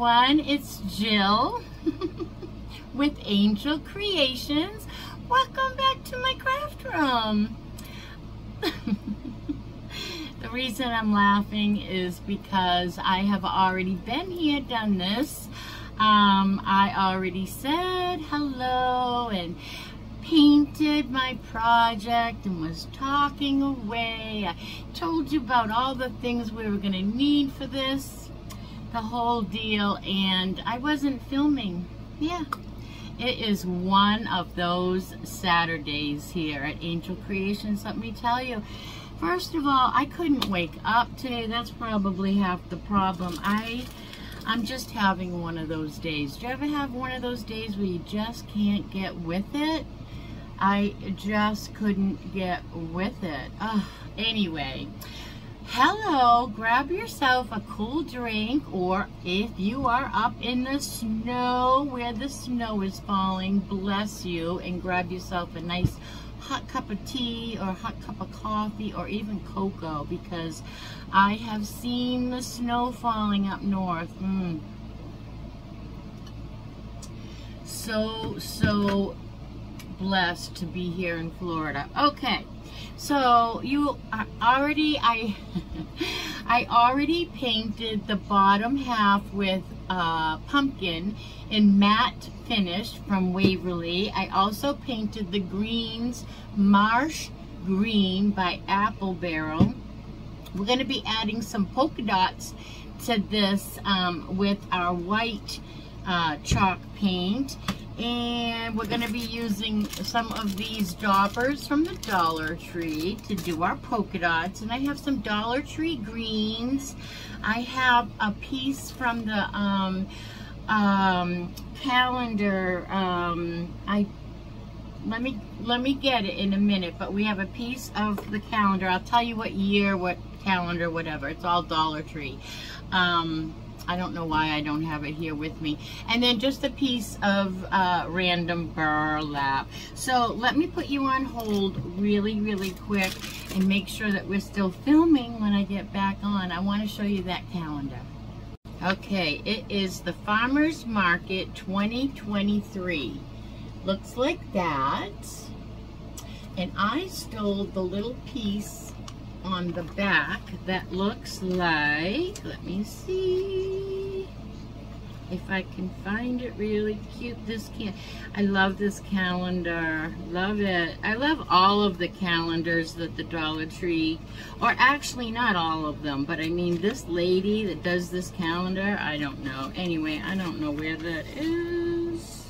everyone, it's Jill with Angel Creations. Welcome back to my craft room. The reason I'm laughing is because I have already been here, done this. I already said hello and painted my project and was talking away. I told you about all the things we were going to need for this, the whole deal, and I wasn't filming. Yeah, it is one of those Saturdays here at Angel Creations, let me tell you. First of all, I couldn't wake up today. That's probably half the problem. I'm just having one of those days. Do you ever have one of those days where you just can't get with it? I just couldn't get with it. Anyway, hello, grab yourself a cool drink, or if you are up in the snow where the snow is falling, bless you, and grab yourself a nice hot cup of tea or hot cup of coffee or even cocoa, because I have seen the snow falling up north. So blessed to be here in Florida. Okay, so you are already, I already painted the bottom half with pumpkin in matte finish from Waverly. I also painted the greens Marsh Green by Apple Barrel. We're going to be adding some polka dots to this with our white chalk paint. And we're going to be using some of these daubers from the Dollar Tree to do our polka dots. And I have some Dollar Tree greens. I have a piece from the calendar. Let me get it in a minute, but we have a piece of the calendar. I'll tell you what year, what calendar, whatever. It's all Dollar Tree. I don't know why I don't have it here with me. And then just a piece of random burlap. So let me put you on hold really quick and make sure that we're still filming when I get back on. I want to show you that calendar. Okay, it is the Farmers Market 2023. Looks like that. And I stole the little piece on the back that looks like, let me see if I can find it really cute. I love this calendar, love it. I love all of the calendars that the Dollar Tree, or actually not all of them, but I mean this lady that does this calendar, I don't know. Anyway, I don't know where that is,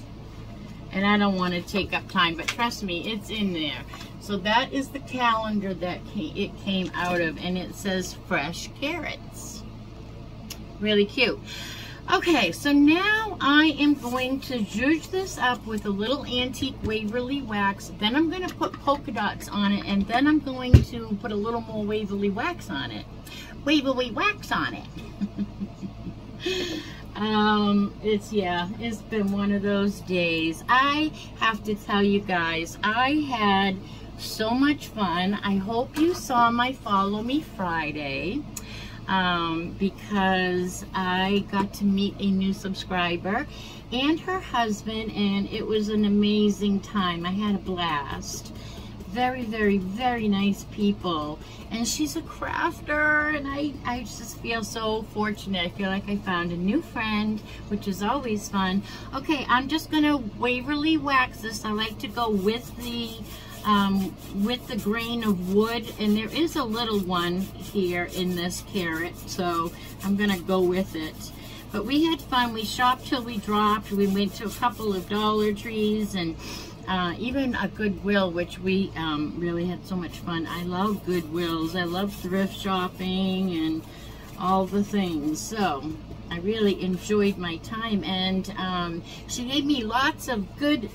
and I don't want to take up time, but trust me, it's in there. So that is the calendar that it came out of, and it says fresh carrots. Really cute. Okay, so now I am going to zhuzh this up with a little antique Waverly wax. Then I'm going to put polka dots on it, and then I'm going to put a little more Waverly wax on it. Waverly wax on it. It's been one of those days. I have to tell you guys, I had so much fun. I hope you saw my Follow Me Friday, because I got to meet a new subscriber and her husband, and it was an amazing time. I had a blast. Very nice people, and she's a crafter, and I just feel so fortunate. I feel like I found a new friend, which is always fun. Okay, I'm just gonna Waverly wax this. I like to go with the grain of wood, and there is a little one here in this carrot, so I'm gonna go with it. But we had fun. We shopped till we dropped. We went to a couple of Dollar Trees and even a Goodwill, which we really had so much fun. I love Goodwills. I love thrift shopping and all the things. So I really enjoyed my time, and she gave me lots of good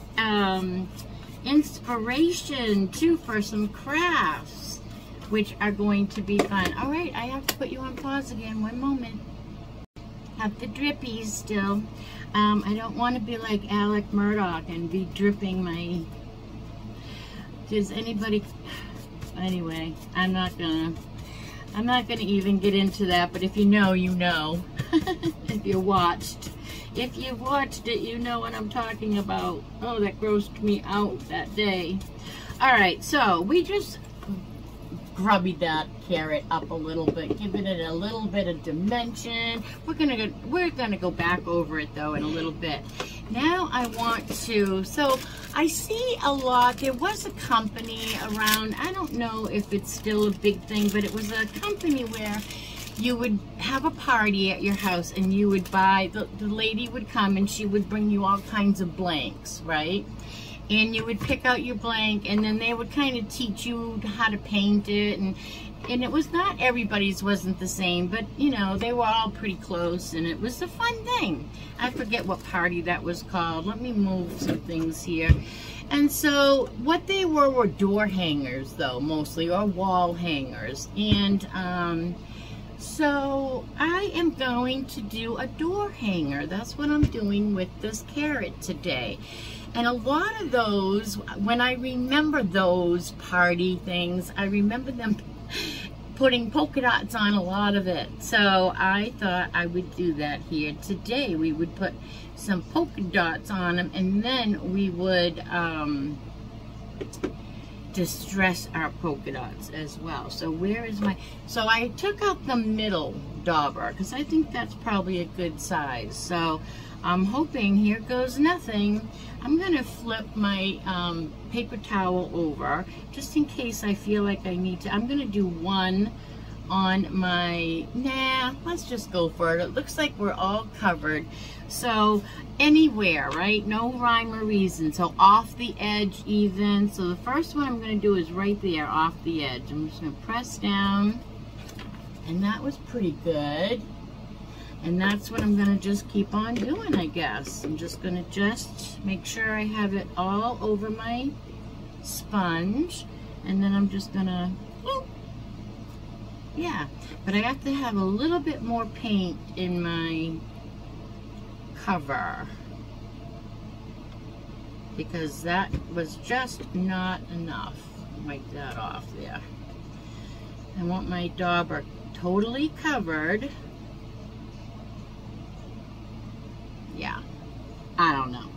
inspiration too for some crafts, which are going to be fun. All right, I have to put you on pause again. One moment. Have the drippies still. I don't want to be like Alec Murdoch and be dripping my... Does anybody... Anyway, I'm not gonna even get into that, but if you know, you know. If you watched. If you watched it, you know what I'm talking about. Oh, that grossed me out that day. All right, so we just grubbied that carrot up a little bit, giving it a little bit of dimension. We're gonna go back over it though in a little bit. Now I want to, so I see a lot, there was a company around, I don't know if it's still a big thing, but it was a company where you would have a party at your house and you would buy, the lady would come and she would bring you all kinds of blanks, right? And you would pick out your blank and then they would kind of teach you how to paint it, and it was not everybody's wasn't the same, but you know, they were all pretty close and it was a fun thing. I forget what party that was called. Let me move some things here. And so what they were door hangers though, mostly, or wall hangers. And so I am going to do a door hanger. That's what I'm doing with this carrot today. And a lot of those, when I remember those party things, I remember them putting polka dots on a lot of it. So I thought I would do that here today. We would put some polka dots on them, and then we would distress our polka dots as well. So where is my, so I took out the middle dauber because I think that's probably a good size. So I'm hoping, here goes nothing. I'm gonna flip my paper towel over just in case I feel like I need to. I'm gonna do one on my, nah, let's just go for it. It looks like we're all covered. So anywhere, right? No rhyme or reason. So off the edge even. So the first one I'm gonna do is right there off the edge. I'm just gonna press down, and that was pretty good. And that's what I'm gonna just keep on doing, I guess. I'm just gonna just make sure I have it all over my sponge, and then I'm just gonna, whoop. Yeah, but I have to have a little bit more paint in my cover because that was just not enough. Wipe that off there. I want my dauber totally covered. Yeah, I don't know.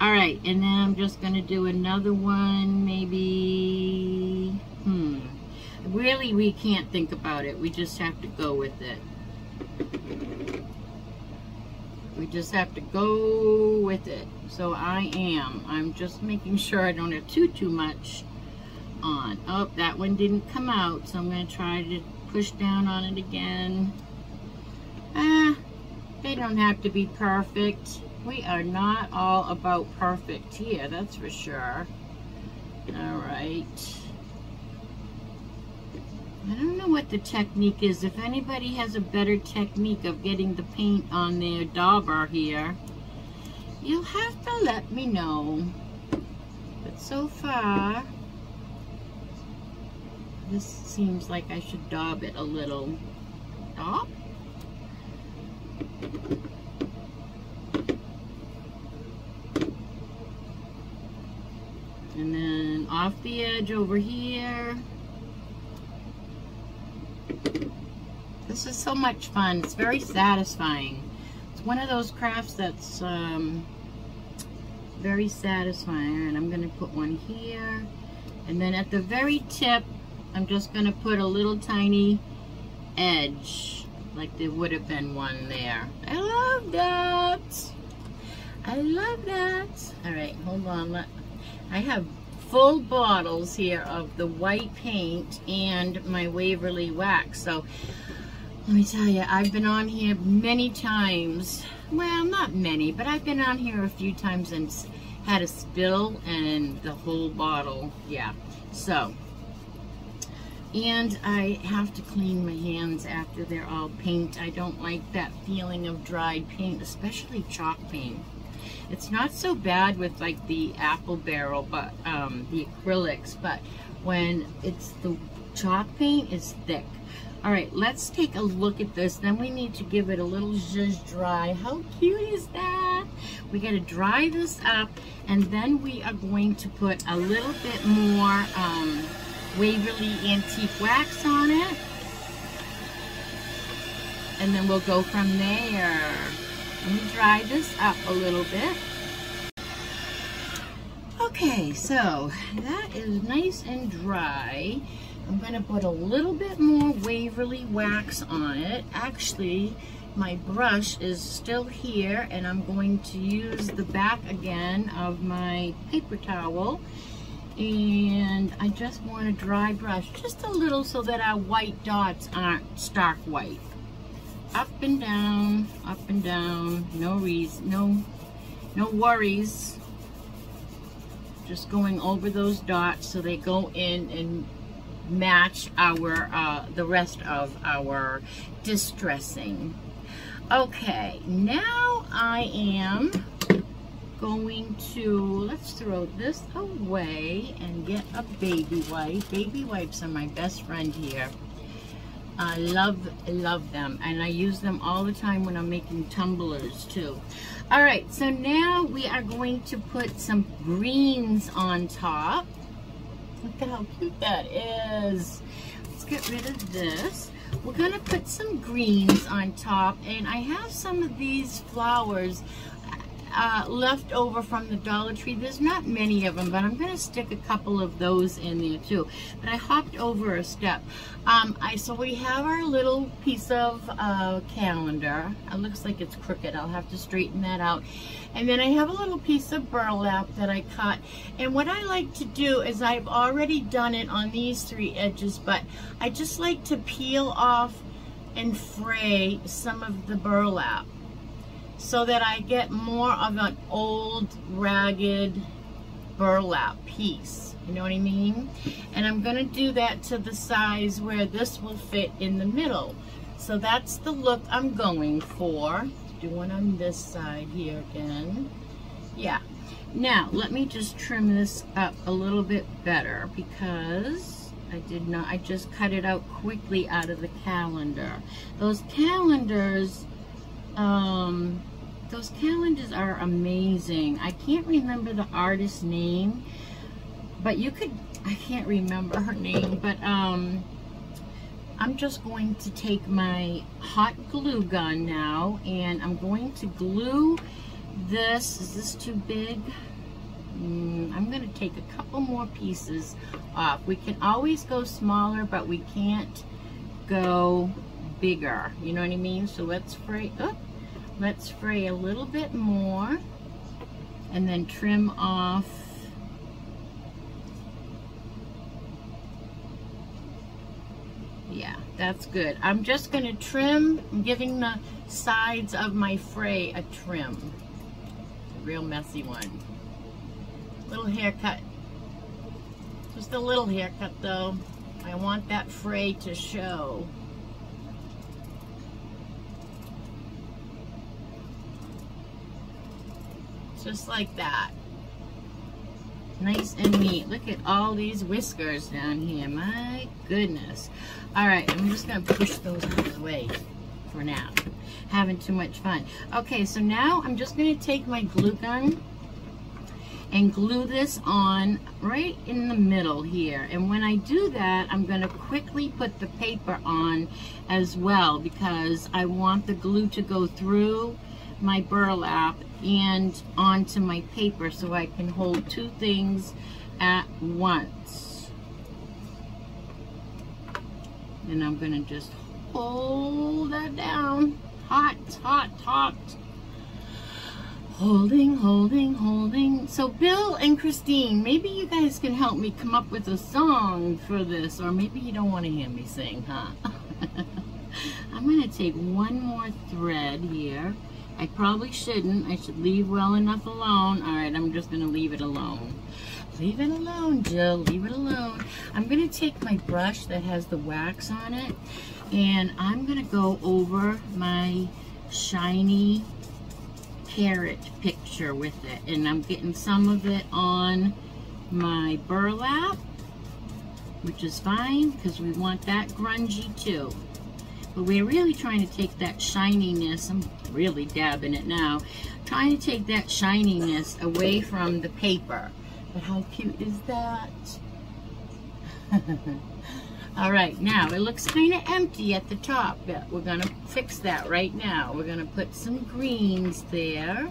All right, and then I'm just gonna do another one, maybe, really we can't think about it. We just have to go with it. We just have to go with it. So I'm just making sure I don't have too much on. Oh, that one didn't come out, so I'm gonna try to push down on it again. They don't have to be perfect. We are not all about perfect here, that's for sure. All right. I don't know what the technique is. If anybody has a better technique of getting the paint on their dauber here, you'll have to let me know. But so far, this seems like I should daub it a little. Daub? And then off the edge over here. This is so much fun. It's very satisfying. It's one of those crafts that's very satisfying. And I'm going to put one here. And then at the very tip, I'm just going to put a little tiny edge. Like there would have been one there. I love that. I love that. All right, hold on. I have full bottles here of the white paint and my Waverly wax. So let me tell you, I've been on here many times. Well, not many, but I've been on here a few times and had a spill and the whole bottle. Yeah. So, and I have to clean my hands after they're all paint. I don't like that feeling of dried paint, especially chalk paint. It's not so bad with like the apple barrel, but the acrylics, but when it's the chalk paint, it's thick. All right, let's take a look at this. Then we need to give it a little zhuzh dry. How cute is that? We got to dry this up, and then we are going to put a little bit more Waverly Antique Wax on it. and then we'll go from there. Let me dry this up a little bit. Okay, so that is nice and dry. I'm going to put a little bit more Waverly wax on it. Actually, my brush is still here, and I'm going to use the back again of my paper towel. And I just want a dry brush, just a little, so that our white dots aren't stark white. Up and down, no worries. Just going over those dots so they go in and match our the rest of our distressing. Okay, now I am going to, let's throw this away and get a baby wipe. Baby wipes are my best friend here. I love them, and I use them all the time when I'm making tumblers too. All right, so now we are going to put some greens on top. Look at how cute that is. Let's get rid of this. We're gonna put some greens on top, and I have some of these flowers left over from the Dollar Tree. There's not many of them, but I'm going to stick a couple of those in there too. But I hopped over a step. So we have our little piece of calendar. It looks like it's crooked. I'll have to straighten that out. And then I have a little piece of burlap that I cut. And what I like to do is, I've already done it on these 3 edges, but I just like to peel off and fray some of the burlap, so that I get more of an old, ragged burlap piece. You know what I mean? And I'm going to do that to the size where this will fit in the middle. So that's the look I'm going for. Do one on this side here again. Yeah. Now, let me just trim this up a little bit better, because I just cut it out quickly out of the calendar. Those calendars are amazing. I can't remember the artist's name, but I can't remember her name, but I'm just going to take my hot glue gun now, and I'm going to glue this. Is this too big? I'm going to take a couple more pieces off. We can always go smaller, but we can't go bigger. You know what I mean? So let's fray a little bit more, and then trim off. Yeah, that's good. I'm just going to trim. I'm giving the sides of my fray a trim. A real messy one. Little haircut. Just a little haircut though. I want that fray to show. Just like that. Nice and neat. Look at all these whiskers down here. My goodness. Alright, I'm just going to push those out of the way for now. Having too much fun. Okay, so now I'm just going to take my glue gun and glue this on right in the middle here. And when I do that, I'm going to quickly put the paper on as well, because I want the glue to go through my burlap and onto my paper, so I can hold 2 things at once. And I'm going to just hold that down. Hot, hot, hot. Holding, holding, holding. So Bill and Christine, maybe you guys can help me come up with a song for this, or maybe you don't want to hear me sing, huh? I'm going to take one more thread here. I probably shouldn't. I should leave well enough alone. All right, I'm just going to leave it alone. Leave it alone, Jill. Leave it alone. I'm going to take my brush that has the wax on it, and I'm going to go over my shiny carrot picture with it. And I'm getting some of it on my burlap, which is fine because we want that grungy too. But we're really trying to take that shininess, I'm really dabbing it now, trying to take that shininess away from the paper. But how cute is that? All right, now it looks kind of empty at the top, but we're gonna fix that right now. We're gonna put some greens there.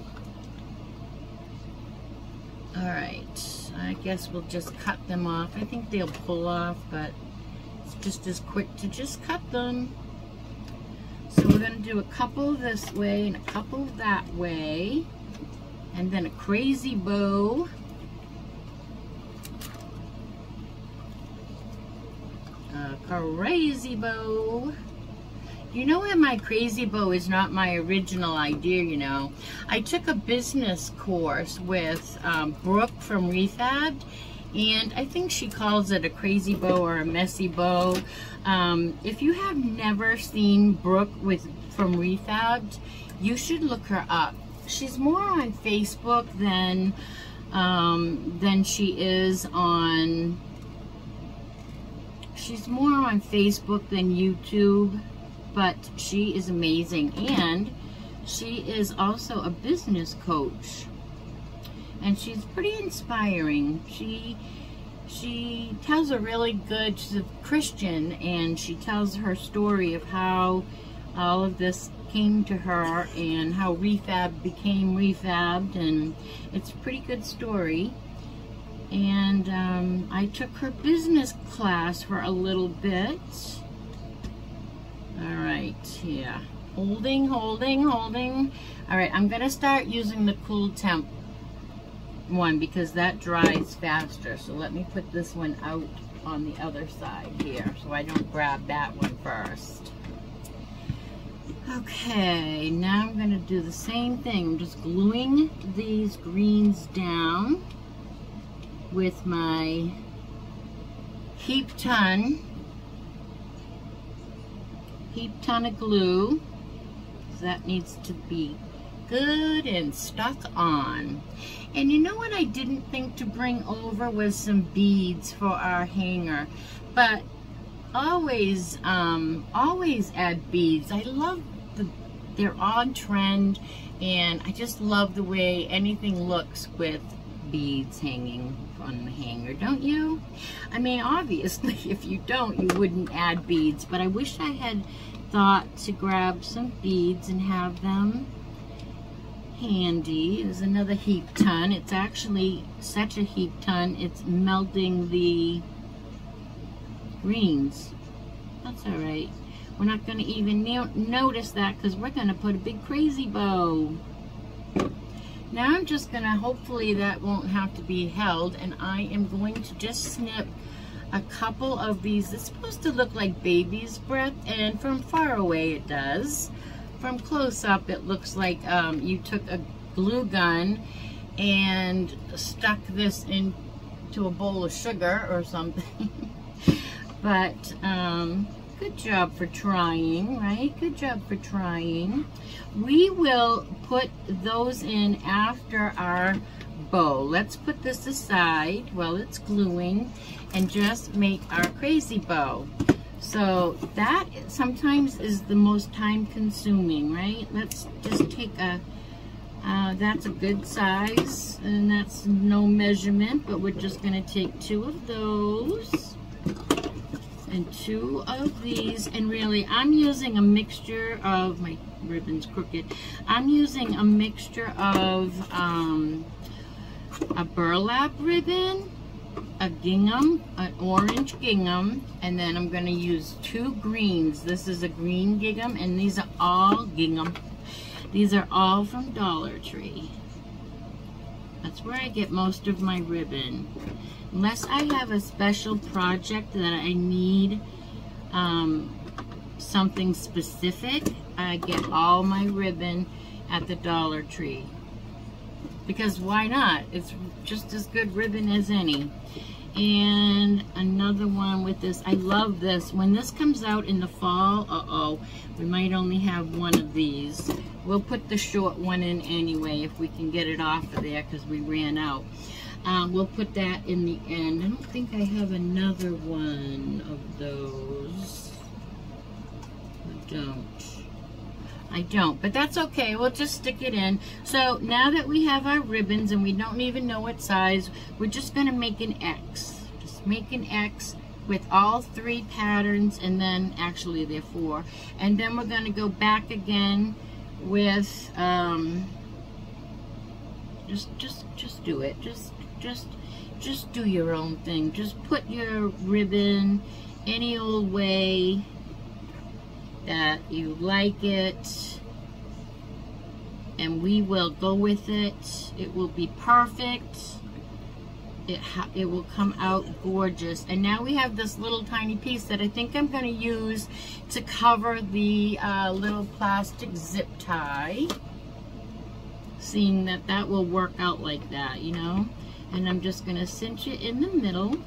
All right, I guess we'll just cut them off. I think they'll pull off, but it's just as quick to just cut them. So we're gonna do a couple this way and a couple that way, and then a crazy bow. Crazy bow. You know what, my crazy bow is not my original idea, you know. I took a business course with Brooke from Refabbed, and I think she calls it a crazy bow or a messy bow. If you have never seen Brooke from Refabbed, you should look her up. She's more on Facebook than she is on... She's more on Facebook than YouTube, but she is amazing, and she is also a business coach, and she's pretty inspiring. She tells a really good, she's a Christian, and she tells her story of how all of this came to her and how Refab became Refabbed, and it's a pretty good story. And I took her business class for a little bit. All right, yeah. Holding. All right, I'm gonna start using the cool temp one because that dries faster. So let me put this one out on the other side here so I don't grab that one first. Okay, now I'm gonna do the same thing. I'm just gluing these greens down with my heap ton of glue. So that needs to be good and stuck on. And you know what I didn't think to bring over was some beads for our hanger, but always add beads. I love they're on trend, and I just love the way anything looks with beads hanging on the hanger, don't you? I mean, obviously, if you don't, you wouldn't add beads, but I wish I had thought to grab some beads and have them handy. There's another heap ton. It's actually such a heap ton, it's melting the greens. That's all right. We're not going to even notice that because we're going to put a big crazy bow. Now I'm just gonna, hopefully that won't have to be held, and I am going to just snip a couple of these. It's supposed to look like baby's breath, and from far away it does. From close up it looks like you took a glue gun and stuck this into a bowl of sugar or something. But good job for trying, right? Good job for trying. We will put those in after our bow. Let's put this aside while it's gluing and just make our crazy bow. So that sometimes is the most time consuming, right? Let's just take a, that's a good size, and that's no measurement, but we're just gonna take 2 of those and 2 of these, and really I'm using a mixture of, my ribbon's crooked, I'm using a mixture of a burlap ribbon, a gingham, an orange gingham, and then I'm going to use 2 greens. This is a green gingham, and these are all gingham. These are all from Dollar Tree. That's where I get most of my ribbon. Unless I have a special project that I need something specific, I get all my ribbon at the Dollar Tree. Because why not? It's just as good ribbon as any. And another one with this. I love this. When this comes out in the fall, we might only have one of these. We'll put the short one in anyway if we can get it off of there because we ran out. We'll put that in the end. I don't think I have another one of those. I don't, but that's okay. We'll just stick it in. So now that we have our ribbons and we don't even know what size, we're just going to make an X. Just make an X with all 3 patterns, and then actually there are 4, and then we're going to go back again with just do it, just do your own thing. Just put your ribbon any old way that you like it, and we will go with it. It will be perfect. It will come out gorgeous. And now we have this little tiny piece that I think I'm going to use to cover the little plastic zip tie, seeing that that will work out like that, you know. And I'm just going to cinch it in the middle.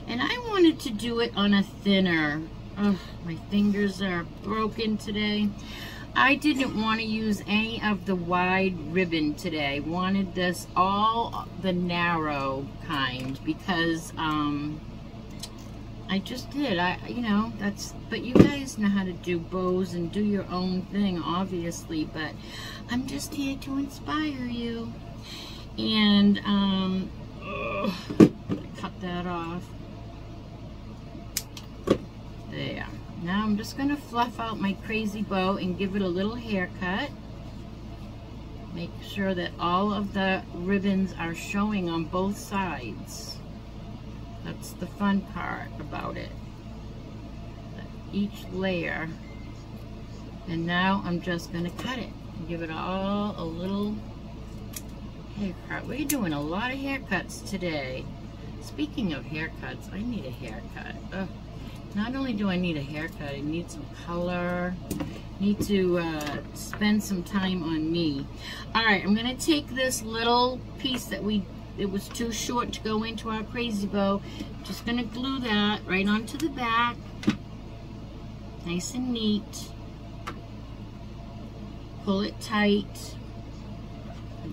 And I wanted to do it on a thinner, my fingers are broken today. I didn't want to use any of the wide ribbon today. Wanted this all the narrow kind because I just did. You know, but you guys know how to do bows and do your own thing, obviously, but I'm just here to inspire you. And cut that off. There. Now I'm just going to fluff out my crazy bow and give it a little haircut. Make sure that all of the ribbons are showing on both sides. That's the fun part about it. Each layer. And now I'm just going to cut it. Give it all a little haircut. We're doing a lot of haircuts today. Speaking of haircuts, I need a haircut. Ugh. Not only do I need a haircut, I need some color, need to spend some time on me. All right, I'm gonna take this little piece that it was too short to go into our crazy bow. Just gonna glue that right onto the back, nice and neat. Pull it tight,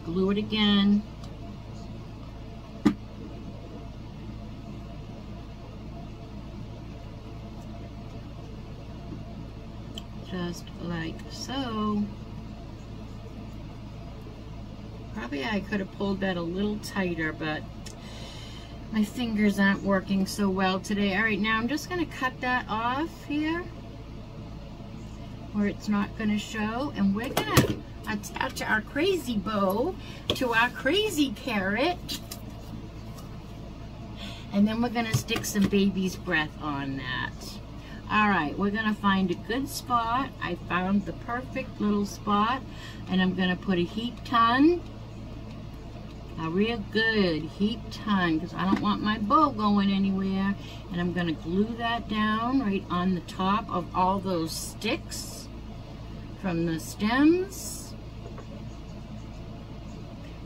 glue it again. Just like so. Probably I could have pulled that a little tighter, but my fingers aren't working so well today. All right, now I'm just going to cut that off here where it's not going to show, and we're going to attach our crazy bow to our crazy carrot, and then we're going to stick some baby's breath on that. All right, we're gonna find a good spot. I found the perfect little spot, and I'm gonna put a heap ton, a real good heap ton, because I don't want my bow going anywhere. And I'm gonna glue that down right on the top of all those sticks from the stems.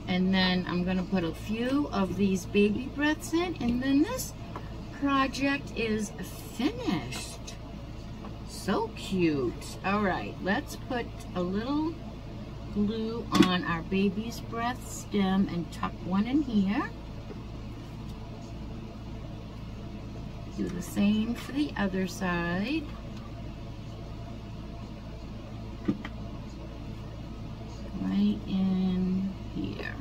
And then I'm gonna put a few of these baby breaths in, and then this project is finished. So cute. All right, let's put a little glue on our baby's breath stem and tuck one in here. Do the same for the other side. Right in here.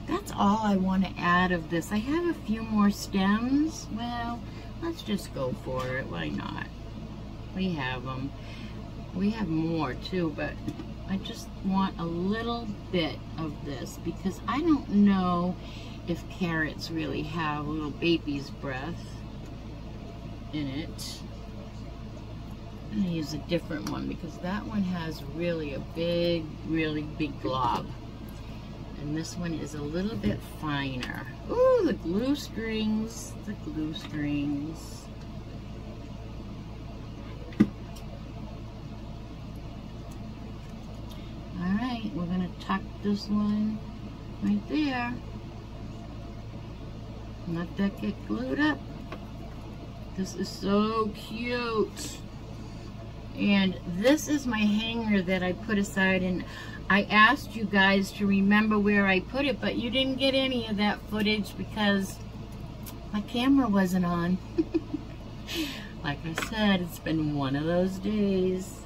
That's all I want to add of this. I have a few more stems. Well, let's just go for it. Why not? We have them. We have more too, but I just want a little bit of this because I don't know if carrots really have a little baby's breath in it. I'm gonna use a different one because that one has really a big, really big glob. And this one is a little bit finer. Ooh, the glue strings, the glue strings. All right, we're gonna tuck this one right there. Let that get glued up. This is so cute. And this is my hanger that I put aside, and I asked you guys to remember where I put it, but you didn't get any of that footage because my camera wasn't on. Like I said, it's been one of those days.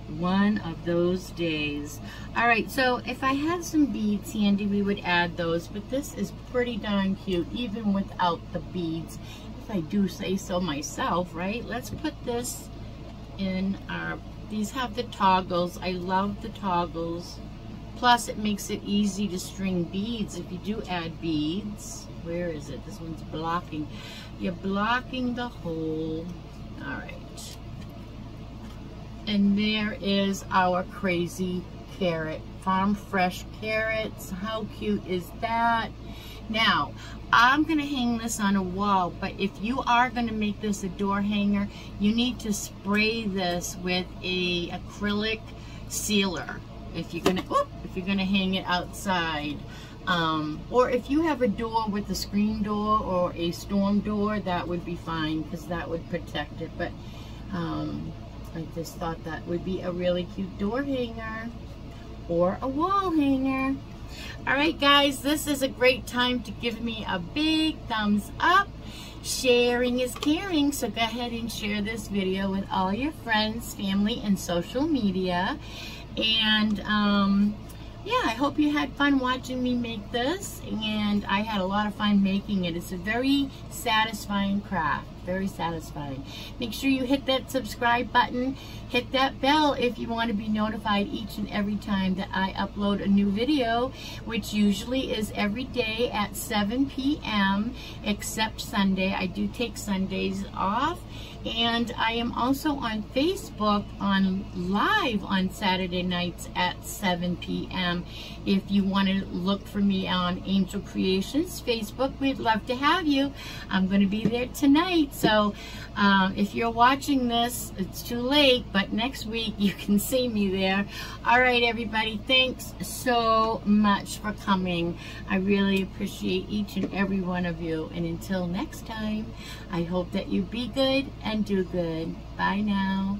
One of those days. All right, so if I had some beads handy, we would add those, but this is pretty darn cute, even without the beads, if I do say so myself, right? Let's put this in our, these have the toggles. I love the toggles. Plus, it makes it easy to string beads if you do add beads. Where is it? This one's blocking. You're blocking the hole. All right. And there is our crazy carrot. Farm fresh carrots. How cute is that? Now, I'm going to hang this on a wall, but if you are going to make this a door hanger, you need to spray this with a acrylic sealer. If you're going to hang it outside. Or if you have a door with a screen door or a storm door, that would be fine because that would protect it. But I just thought that would be a really cute door hanger or a wall hanger. All right, guys, this is a great time to give me a big thumbs up. Sharing is caring, so go ahead and share this video with all your friends, family, and social media. And yeah, I hope you had fun watching me make this, and I had a lot of fun making it. It's a very satisfying craft, very satisfying. Make sure you hit that subscribe button, hit that bell if you want to be notified each and every time that I upload a new video, which usually is every day at 7 p.m. except Sunday. I do take Sundays off. And I am also on Facebook on live on Saturday nights at 7 p.m. If you want to look for me on Angel Creations Facebook, we'd love to have you. I'm going to be there tonight. So if you're watching this, it's too late, but next week you can see me there. All right, everybody, thanks so much for coming. I really appreciate each and every one of you. And until next time, I hope that you be good and do good. Bye now.